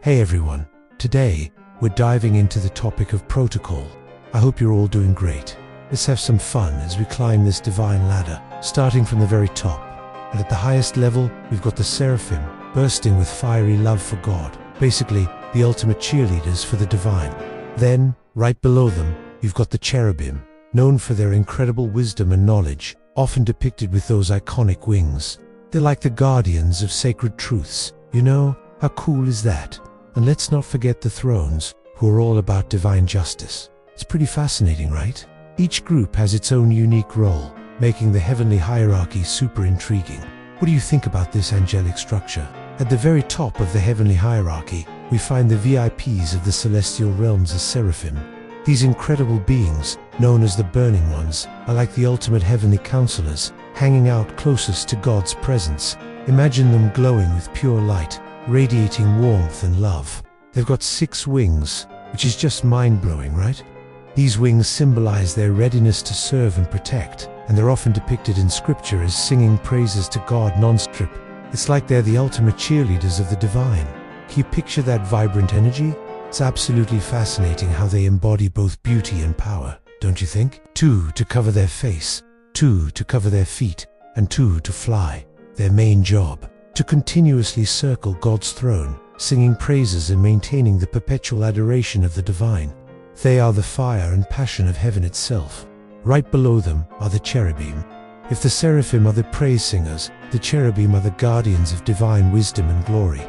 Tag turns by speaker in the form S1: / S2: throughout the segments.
S1: Hey everyone, today we're diving into the topic of protocol. I hope you're all doing great. Let's have some fun as we climb this divine ladder, starting from the very top. And at the highest level, we've got the Seraphim, bursting with fiery love for God, basically the ultimate cheerleaders for the divine. Then, right below them, you've got the Cherubim, known for their incredible wisdom and knowledge, often depicted with those iconic wings. They're like the guardians of sacred truths. You know, how cool is that? And let's not forget the thrones, who are all about divine justice. It's pretty fascinating, right? Each group has its own unique role, making the heavenly hierarchy super intriguing. What do you think about this angelic structure? At the very top of the heavenly hierarchy, we find the VIPs of the celestial realms as Seraphim. These incredible beings, known as the Burning Ones, are like the ultimate heavenly counselors, hanging out closest to God's presence. Imagine them glowing with pure light, radiating warmth and love. They've got 6 wings, which is just mind-blowing, right? These wings symbolize their readiness to serve and protect, and they're often depicted in scripture as singing praises to God non-stop. It's like they're the ultimate cheerleaders of the divine. Can you picture that vibrant energy? It's absolutely fascinating how they embody both beauty and power, don't you think? 2 to cover their face, 2 to cover their feet, and 2 to fly. Their main job, to continuously circle God's throne, singing praises and maintaining the perpetual adoration of the divine. They are the fire and passion of heaven itself. Right below them are the Cherubim. If the Seraphim are the praise singers, the Cherubim are the guardians of divine wisdom and glory.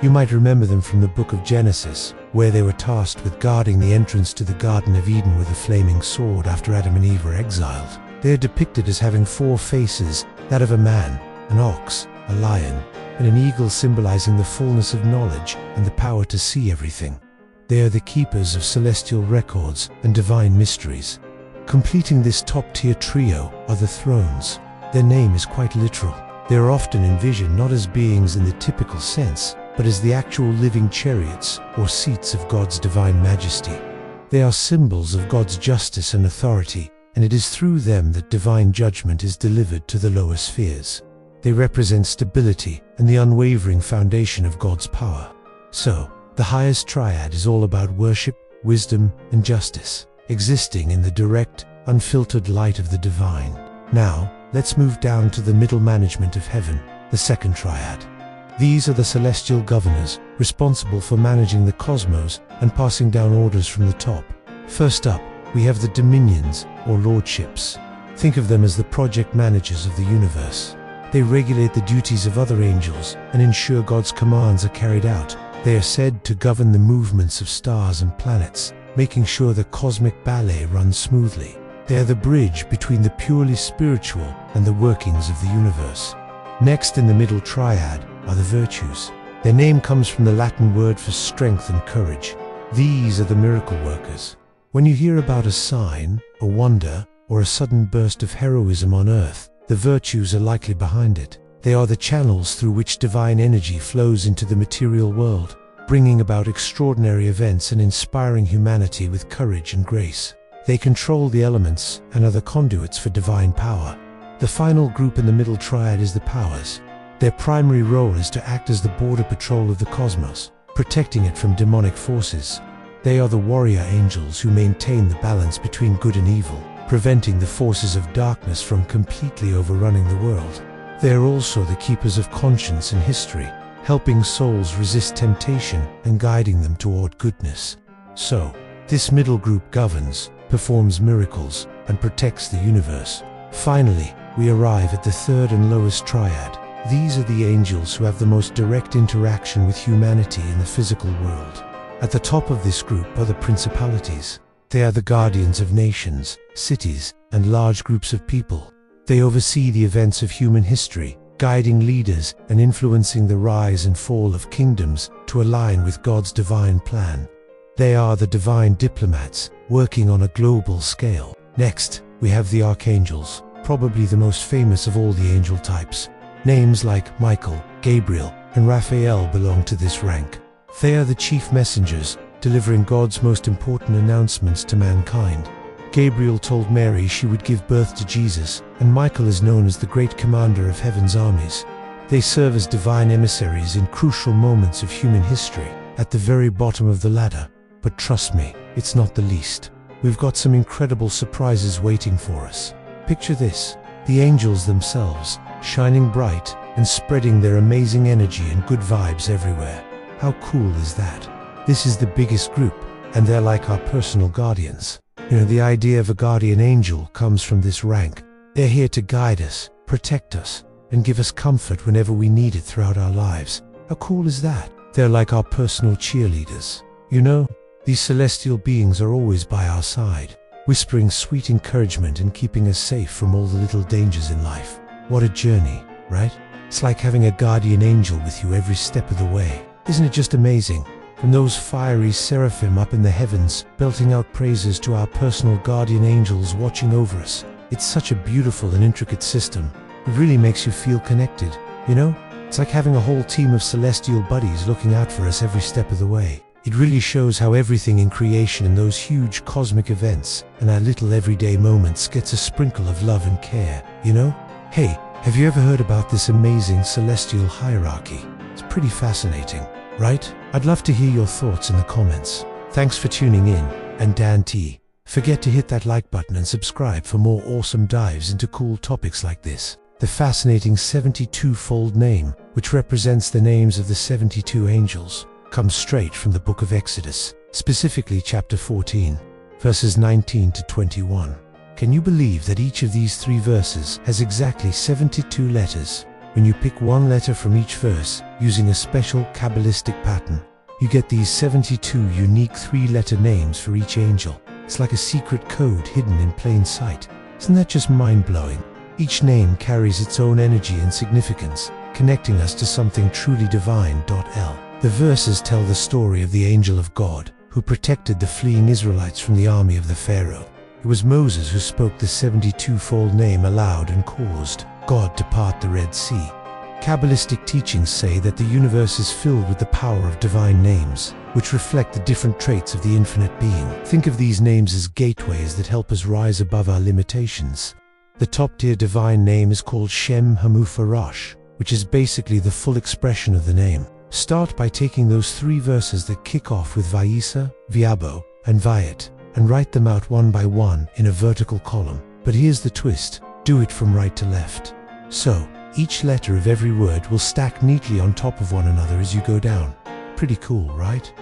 S1: You might remember them from the book of Genesis, where they were tasked with guarding the entrance to the Garden of Eden with a flaming sword after Adam and Eve were exiled. They are depicted as having 4 faces, that of a man, an ox, a lion, and an eagle, symbolizing the fullness of knowledge and the power to see everything. They are the keepers of celestial records and divine mysteries. Completing this top-tier trio are the thrones. Their name is quite literal. They are often envisioned not as beings in the typical sense, but as the actual living chariots or seats of God's divine majesty. They are symbols of God's justice and authority, and it is through them that divine judgment is delivered to the lower spheres. They represent stability and the unwavering foundation of God's power. So, the highest triad is all about worship, wisdom, and justice, existing in the direct, unfiltered light of the divine. Now, let's move down to the middle management of heaven, the second triad. These are the celestial governors, responsible for managing the cosmos and passing down orders from the top. First up, we have the dominions, or lordships. Think of them as the project managers of the universe. They regulate the duties of other angels and ensure God's commands are carried out. They are said to govern the movements of stars and planets, making sure the cosmic ballet runs smoothly. They are the bridge between the purely spiritual and the workings of the universe. Next in the middle triad are the virtues. Their name comes from the Latin word for strength and courage. These are the miracle workers. When you hear about a sign, a wonder, or a sudden burst of heroism on earth, the virtues are likely behind it. They are the channels through which divine energy flows into the material world, bringing about extraordinary events and inspiring humanity with courage and grace. They control the elements and are the conduits for divine power. The final group in the middle triad is the powers. Their primary role is to act as the border patrol of the cosmos, protecting it from demonic forces. They are the warrior angels who maintain the balance between good and evil, preventing the forces of darkness from completely overrunning the world. They are also the keepers of conscience and history, helping souls resist temptation and guiding them toward goodness. So, this middle group governs, performs miracles, and protects the universe. Finally, we arrive at the third and lowest triad. These are the angels who have the most direct interaction with humanity in the physical world. At the top of this group are the Principalities. They are the guardians of nations, cities, and large groups of people. They oversee the events of human history, guiding leaders and influencing the rise and fall of kingdoms to align with God's divine plan. They are the divine diplomats, working on a global scale. Next, we have the Archangels, probably the most famous of all the angel types. Names like Michael, Gabriel, and Raphael belong to this rank. They are the chief messengers, delivering God's most important announcements to mankind. Gabriel told Mary she would give birth to Jesus, and Michael is known as the great commander of heaven's armies. They serve as divine emissaries in crucial moments of human history, at the very bottom of the ladder. But trust me, it's not the least. We've got some incredible surprises waiting for us. Picture this, the angels themselves, shining bright and spreading their amazing energy and good vibes everywhere. How cool is that? This is the biggest group, and they're like our personal guardians. The idea of a guardian angel comes from this rank. They're here to guide us, protect us, and give us comfort whenever we need it throughout our lives. How cool is that? They're like our personal cheerleaders. These celestial beings are always by our side, whispering sweet encouragement and keeping us safe from all the little dangers in life. What a journey, right? It's like having a guardian angel with you every step of the way. Isn't it just amazing? From those fiery seraphim up in the heavens, belting out praises to our personal guardian angels watching over us. It's such a beautiful and intricate system. It really makes you feel connected, It's like having a whole team of celestial buddies looking out for us every step of the way. It really shows how everything in creation and those huge cosmic events and our little everyday moments gets a sprinkle of love and care, Hey, have you ever heard about this amazing celestial hierarchy? It's pretty fascinating, right? I'd love to hear your thoughts in the comments. Thanks for tuning in, and Dan T. Forget to hit that like button and subscribe for more awesome dives into cool topics like this. The fascinating 72-fold name, which represents the names of the 72 angels, comes straight from the book of Exodus, specifically chapter 14, verses 19 to 21. Can you believe that each of these 3 verses has exactly 72 letters? When you pick one letter from each verse using a special Kabbalistic pattern, you get these 72 unique 3-letter names for each angel. It's like a secret code hidden in plain sight. Isn't that just mind-blowing? Each name carries its own energy and significance, connecting us to something truly divine. The verses tell the story of the angel of God, who protected the fleeing Israelites from the army of the Pharaoh. It was Moses who spoke the 72-fold name aloud and caused God to part the Red Sea. Kabbalistic teachings say that the universe is filled with the power of divine names, which reflect the different traits of the infinite being. Think of these names as gateways that help us rise above our limitations. The top-tier divine name is called Shem Hamufarash, which is basically the full expression of the name. Start by taking those 3 verses that kick off with Vayisa, Viabo, and Vayet, and write them out one by one in a vertical column. But here's the twist, do it from right to left. So, each letter of every word will stack neatly on top of one another as you go down. Pretty cool, right?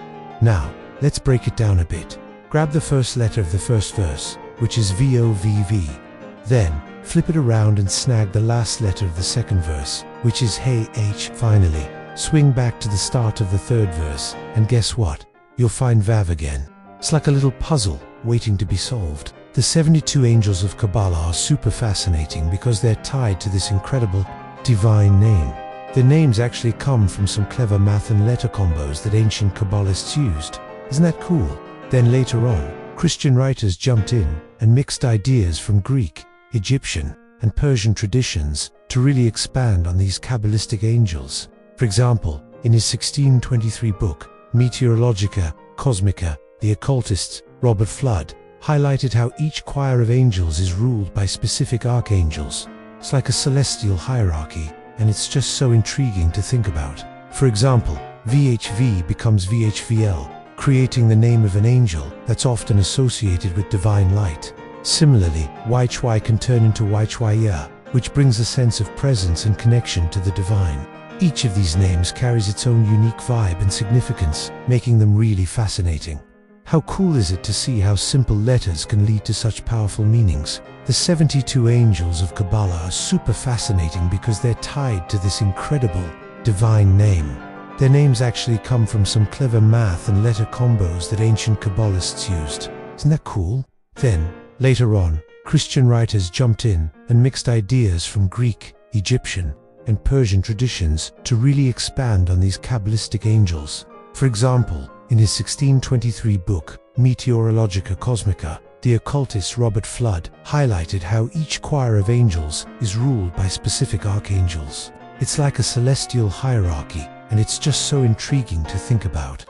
S1: Now, let's break it down a bit. Grab the first letter of the first verse, which is VOVV. Then, flip it around and snag the last letter of the second verse, which is H. Finally, swing back to the start of the third verse, and guess what? You'll find Vav again. It's like a little puzzle waiting to be solved. The 72 angels of Kabbalah are super fascinating because they're tied to this incredible divine name. Their names actually come from some clever math and letter combos that ancient Kabbalists used. Isn't that cool? Then later on, Christian writers jumped in and mixed ideas from Greek, Egyptian, and Persian traditions to really expand on these Kabbalistic angels. For example, in his 1623 book, Meteorologica Cosmica, the occultist Robert Flood highlighted how each choir of angels is ruled by specific archangels. It's like a celestial hierarchy, and it's just so intriguing to think about. For example, VHV becomes VHVL, creating the name of an angel that's often associated with divine light. Similarly, YHY can turn into YHYA, which brings a sense of presence and connection to the divine. Each of these names carries its own unique vibe and significance, making them really fascinating. How cool is it to see how simple letters can lead to such powerful meanings? The 72 angels of Kabbalah are super fascinating because they're tied to this incredible divine name. Their names actually come from some clever math and letter combos that ancient Kabbalists used. Isn't that cool? Then, later on, Christian writers jumped in and mixed ideas from Greek, Egyptian, and Persian traditions to really expand on these Kabbalistic angels. For example, in his 1623 book, Meteorologica Cosmica, the occultist Robert Flood highlighted how each choir of angels is ruled by specific archangels. It's like a celestial hierarchy, and it's just so intriguing to think about.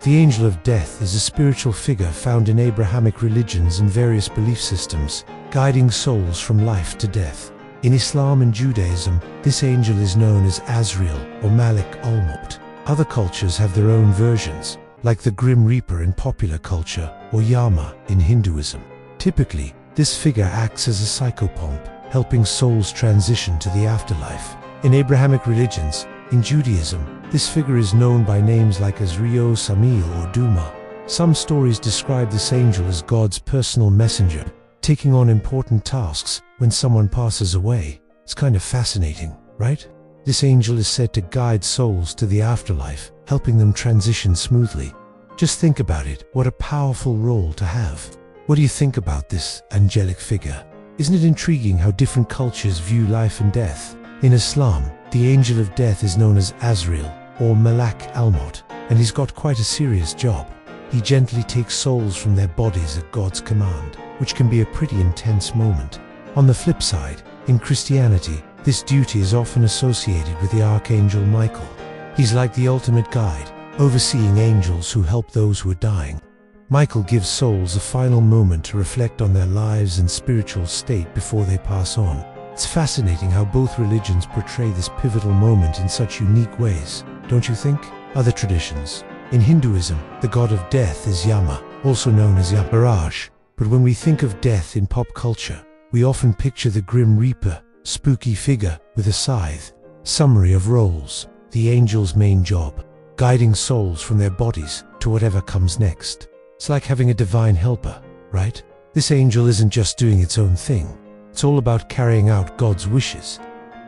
S1: The angel of death is a spiritual figure found in Abrahamic religions and various belief systems, guiding souls from life to death. In Islam and Judaism, this angel is known as Azrael or Malik al-Maut. Other cultures have their own versions, like the Grim Reaper in popular culture or Yama in Hinduism. Typically, this figure acts as a psychopomp, helping souls transition to the afterlife. In Abrahamic religions, in Judaism, this figure is known by names like Azrael, Samiel, or Duma. Some stories describe this angel as God's personal messenger, taking on important tasks when someone passes away. It's kind of fascinating, right? This angel is said to guide souls to the afterlife, helping them transition smoothly. Just think about it, what a powerful role to have. What do you think about this angelic figure? Isn't it intriguing how different cultures view life and death? In Islam, the angel of death is known as Azrael, or Malak al-Maut, and he's got quite a serious job. He gently takes souls from their bodies at God's command, which can be a pretty intense moment. On the flip side, in Christianity, this duty is often associated with the Archangel Michael. He's like the ultimate guide, overseeing angels who help those who are dying. Michael gives souls a final moment to reflect on their lives and spiritual state before they pass on. It's fascinating how both religions portray this pivotal moment in such unique ways, don't you think? Other traditions. In Hinduism, the god of death is Yama, also known as Yamaraj. But when we think of death in pop culture, we often picture the Grim Reaper, spooky figure with a scythe. Summary of roles. The angel's main job: guiding souls from their bodies to whatever comes next. It's like having a divine helper, right? This angel isn't just doing its own thing. It's all about carrying out God's wishes.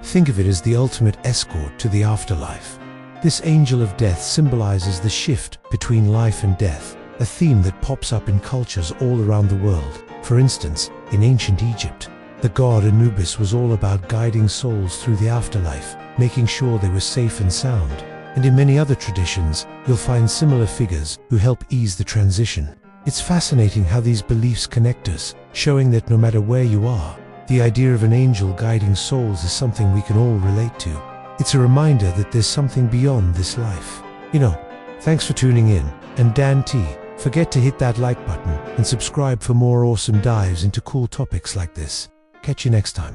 S1: Think of it as the ultimate escort to the afterlife. This angel of death symbolizes the shift between life and death, a theme that pops up in cultures all around the world. For instance, in ancient Egypt, the god Anubis was all about guiding souls through the afterlife, making sure they were safe and sound. And in many other traditions, you'll find similar figures who help ease the transition. It's fascinating how these beliefs connect us, showing that no matter where you are, the idea of an angel guiding souls is something we can all relate to. It's a reminder that there's something beyond this life. Thanks for tuning in, and Dan T. Forget to hit that like button and subscribe for more awesome dives into cool topics like this. Catch you next time.